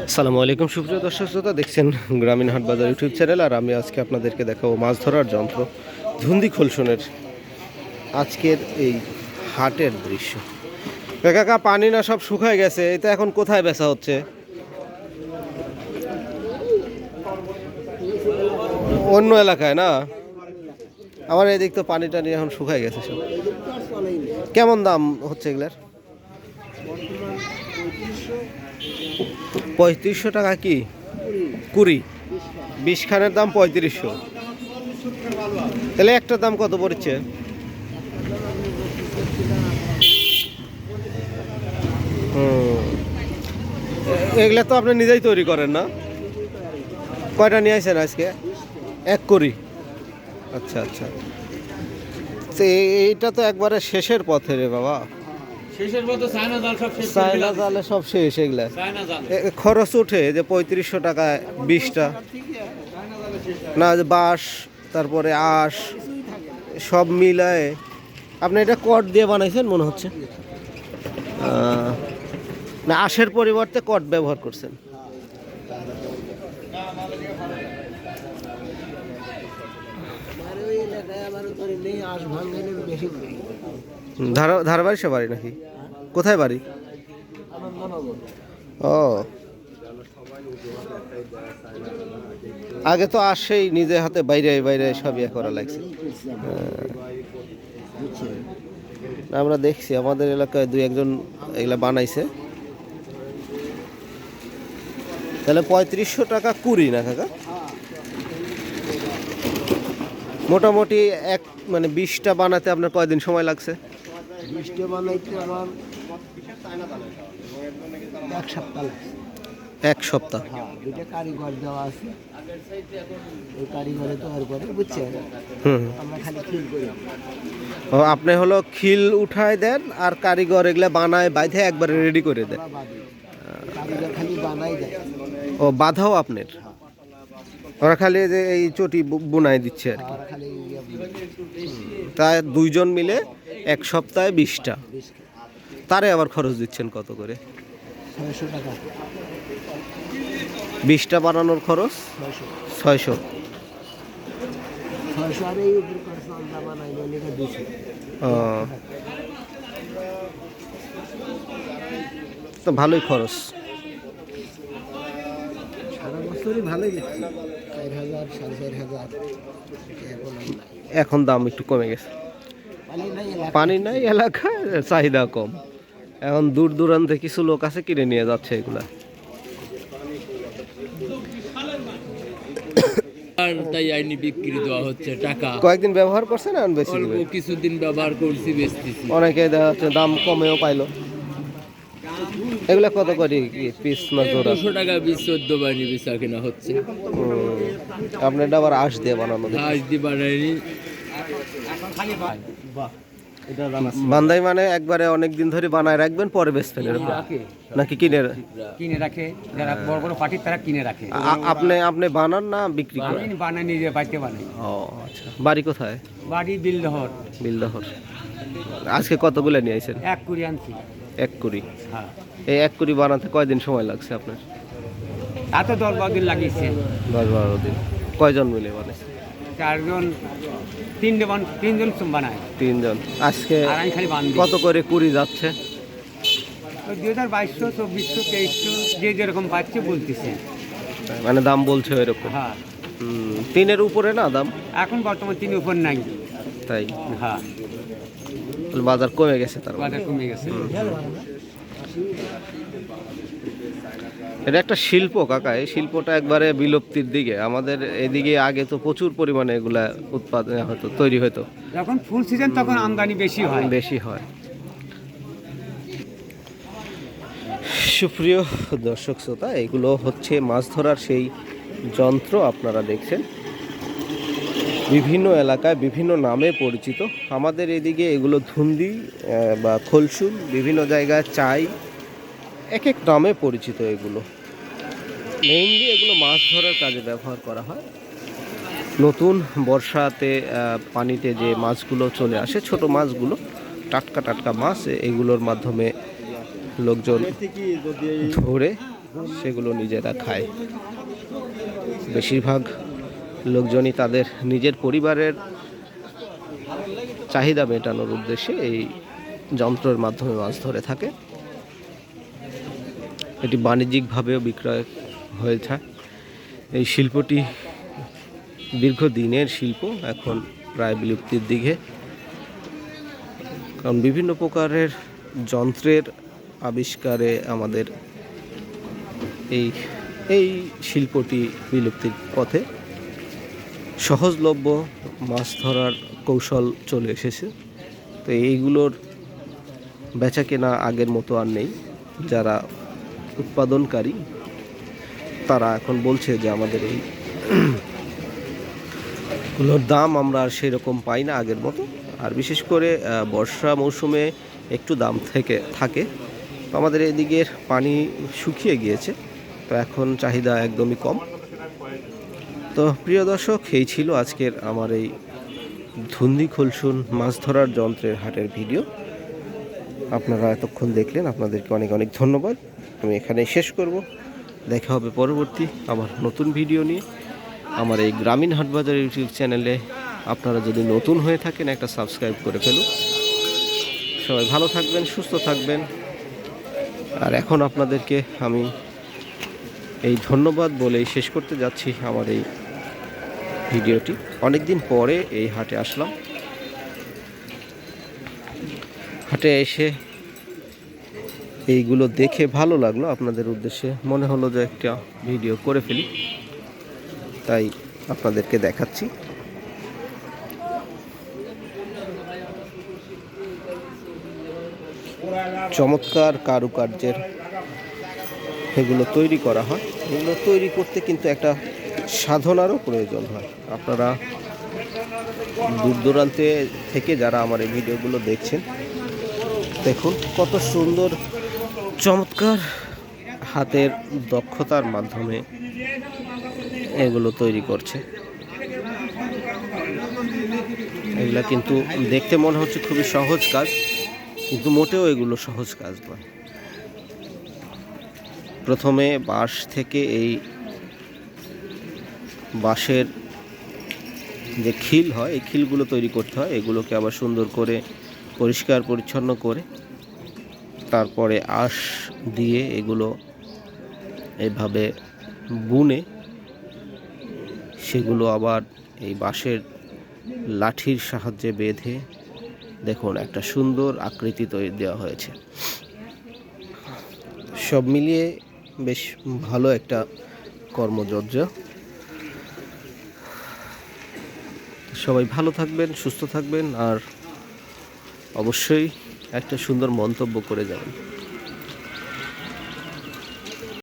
আসসালামু আলাইকুম সুপ্রিয় দর্শক শ্রোতা, দেখছেন গ্রামীণ হাট বাজার ইউটিউব চ্যানেল। আর আমি আজকে আপনাদেরকে দেখাবো মাছ ধরার যন্ত্র ধুন্দি খোলসনের আজকের এই হাটের দৃশ্য। কাকা, পানি না সব শুকায় গেছে, এটা এখন কোথায় বেচা হচ্ছে? অন্য এলাকায় না? আমার এদিক তো পানি টানি এখন শুকায় গেছে সব। কেমন দাম হচ্ছে এগুলার? 3500 টাকা। কি কুড়ি? 20 খানের দাম 3500। তাহলে একটার দাম কত পড়ছে? এগুলা তো আপনি নিজেই তৈরি করেন না? কয়টা নিয়ে আসেন আজকে? এক কুড়ি। আচ্ছা আচ্ছা, তো এইটা তো একবারে শেষের পথে রে বাবা। চায়না জালে সব শেষ। এগুলা খরচ উঠে যে 3500 টাকায় 20টা না, বাঁশ তারপরে আঁশ সব মিলায়। আপনি এটা কট দিয়ে বানাইছেন মনে হচ্ছে, না আঁশের পরিবর্তে কট ব্যবহার করছেন? ধারাবাড়ি সে বাড়ি নাকি? কোথায় বাড়ি? ও, আগে তো আসেই নিজে হাতে বাইরে বাইরে সব ইয়ে করা লাগছে। আমরা দেখছি আমাদের এলাকায় 2-1 এগুলা বানাইছে। তাহলে 3500 টাকা কুড়ি না কাকা? মোটামুটি এক মানে 20টা বানাতে আপনার কয়দিন সময় লাগছে? 20টা বানাইতে আমার 1 সপ্তাহ লাগছে। 1 সপ্তাহ? হ্যাঁ, দুটো কারিগর দেওয়া আছে, ওই কারিগরে তৈরি করে, বুঝছেন? আমরা খালি খিল করি। ও, আপনি হলো খিল উঠায় দেন আর কারিগর এগুলা বানায় বাইধে একবারে রেডি করে দেন? কারিগর খালি বানাই দেয়। ও, বাধাও আপনার? ওরা খালি যে এই চটি বুনাই দিচ্ছে আর কি? তাই 2 জন মিলে 1 সপ্তাহে 20টা। তারে আবার খরচ দিচ্ছেন কত করে? 600 টাকা। 20টা বানানোর খরচ 600। আর এই উপর খরচ আমরা বানাই লেখা দিছি। ও, তো ভালোই খরচ। সারা বছরই ভালোই দেখছি, 4000 4500। এখন দাম একটু কমে গেছে, পানি নাই এলাকায়, চাহিদা কম। এখন দূর দূরান্তে কিছু লোক আছে কিনে নিয়ে যাচ্ছে এগুলা। আর তাই আইনি বিক্রি দেওয়া হচ্ছে টাকা। কয়েকদিন ব্যবহার করছেন না? বেশি কিছুদিন ব্যবহার করছি, বেচতেছি। অনেকে দেখা যাচ্ছে দাম কমেও পাইলো। এগুলা কত করে পিস না জোড়া? 200 টাকা পিস 14 বানি বেচা কেনা হচ্ছে। আপনি এটা আবার আঁশ দিয়ে বানানো? আঁশ দিয়ে বানাইনি। বান্দাই মানে একবারে অনেক দিন ধরে বানায় রাখবেন, পরে বেচবেন এরকম নাকি? কিনে রাখে যারা বড় বড় পার্টি, তারা কিনে রাখে। আপনি বানান না বিক্রি করেন? বানাই নিজে বাড়িতে বানাই। ও আচ্ছা, বাড়ি কোথায়? বাড়ি বিলদহর। বিলদহর। আজকে কতগুলো নিয়ে আসেন? 1 কুড়ি আনছি। 1 কুড়ি? হ্যাঁ। এই 1 কুড়ি বানাতে কয়দিন সময় লাগছে আপনার? এত 10-12 দিন লাগিয়েছে। 10-12 দিন। কয়জন মিলে বানাইছে? 4 জন, 3 জন বানায়। 3 জন। আজকে আর আমি খালি বানাই। কত করে কুড়ি যাচ্ছে? 2200, 2400, 2300, যে যেরকম পাচ্ছে বলতেছে। মানে দাম বলছে এরকম? হ্যাঁ। 3-এর উপরে না দাম এখন বর্তমান 3-এর উপর নাই। তাই? হ্যাঁ, বাজার কমে গেছে তার? বাজার কমে গেছে। এটা একটা শিল্প কাকা, এই শিল্পটা একবারে বিলুপ্তির দিকে। আমাদের এদিকে আগে তো প্রচুর পরিমাণে এগুলা উৎপাদন হতো, তৈরি হতো। যখন ফুল সিজন তখন আমদানি বেশি হয়। সুপ্রিয় দর্শক শ্রোতা, এগুলো হচ্ছে মাছ ধরার সেই যন্ত্র আপনারা দেখছেন, বিভিন্ন এলাকায় বিভিন্ন নামে পরিচিত। আমাদের এদিকে এগুলো ধুন্দি বা খোলসুল, বিভিন্ন জায়গায় চাই, এক এক নামে পরিচিত। এগুলো মেইনলি এগুলো মাছ ধরার কাজে ব্যবহার করা হয়। নতুন বর্ষাতে পানিতে যে মাছগুলো চলে আসে, ছোট মাছগুলো, টাটকা টাটকা মাছ, এগুলোর মাধ্যমে লোকজন ধরে সেগুলো নিজেরা খায়। বেশিরভাগ লোকজনই তাদের নিজের পরিবারের চাহিদা মেটানোর উদ্দেশ্যে এই যন্ত্রের মাধ্যমে মাছ ধরে থাকে। এটি বাণিজ্যিকভাবেও বিক্রয় হয়ে থাকে। এই শিল্পটি দীর্ঘদিনের শিল্প, এখন প্রায় বিলুপ্তির দিকে, কারণ বিভিন্ন প্রকারের যন্ত্রের আবিষ্কারে আমাদের এই এই শিল্পটি বিলুপ্তির পথে। সহজলভ্য মাছ ধরার কৌশল চলে এসেছে, তো এইগুলোর বেচা কেনা আগের মতো আর নেই। যারা উৎপাদনকারী তারা এখন বলছে যে আমাদের এইগুলোর দাম আমরা আর সেরকম পাই না আগের মতো। আর বিশেষ করে বর্ষা মৌসুমে একটু দাম থাকে, তো আমাদের এদিকের পানি শুকিয়ে গিয়েছে, তো এখন চাহিদা একদমই কম। তো প্রিয় দর্শক, এই ছিল আজকের আমার এই ধুন্দি খলসুন মাছ ধরার যন্ত্রের হাটের ভিডিও। আপনারা এতক্ষণ দেখলেন, আপনাদেরকে অনেক অনেক ধন্যবাদ। আমি এখানে শেষ করব। দেখা হবে পরবর্তী আবার নতুন ভিডিও নিয়ে। আমার এই গ্রামীণ হাটবাজার ইউটিউব চ্যানেলে আপনারা যদি নতুন হয়ে থাকেন, একটা সাবস্ক্রাইব করে ফেলুন। সবাই ভালো থাকবেন, সুস্থ থাকবেন। আর এখন আপনাদেরকে আমি এই ধন্যবাদ বলেই শেষ করতে যাচ্ছি আমার এই ভিডিওটি। অনেক দিন পরে এই হাটে আসলাম। হাটে এসে এইগুলো দেখে ভালো লাগলো, আপনাদের উদ্দেশ্যে মনে হলো যে একটা ভিডিও করে ফেলি, তাই আপনাদেরকে দেখাচ্ছি। চমৎকার কারুকার্যের এগুলো তৈরি করা হয়। এগুলো তৈরি করতে কিন্তু একটা সাধনারও প্রয়োজন হয়। আপনারা দূর দূরান্তে থেকে যারা আমার এই ভিডিওগুলো দেখছেন, দেখুন কত সুন্দর চমৎকার হাতের দক্ষতার মাধ্যমে এগুলো তৈরি করছে। এগুলা কিন্তু দেখতে মনে হচ্ছে খুবই সহজ কাজ, কিন্তু মোটেও এগুলো সহজ কাজ নয়। প্রথমে বাঁশ থেকে এই বাঁশের যে খিল হয়, এই খিলগুলো তৈরি করতে হয়। এগুলোকে আবার সুন্দর করে পরিষ্কার পরিচ্ছন্ন করে তারপরে আঁশ দিয়ে এগুলো এভাবে বুনে সেগুলো আবার এই বাঁশের লাঠির সাহায্যে বেঁধে দেখুন একটা সুন্দর আকৃতি তৈরি দেওয়া হয়েছে। সব মিলিয়ে বেশ ভালো একটা কর্মযজ্ঞ। সবাই ভালো থাকবেন, সুস্থ থাকবেন, আর অবশ্যই একটা সুন্দর মন্তব্য করে যাবেন।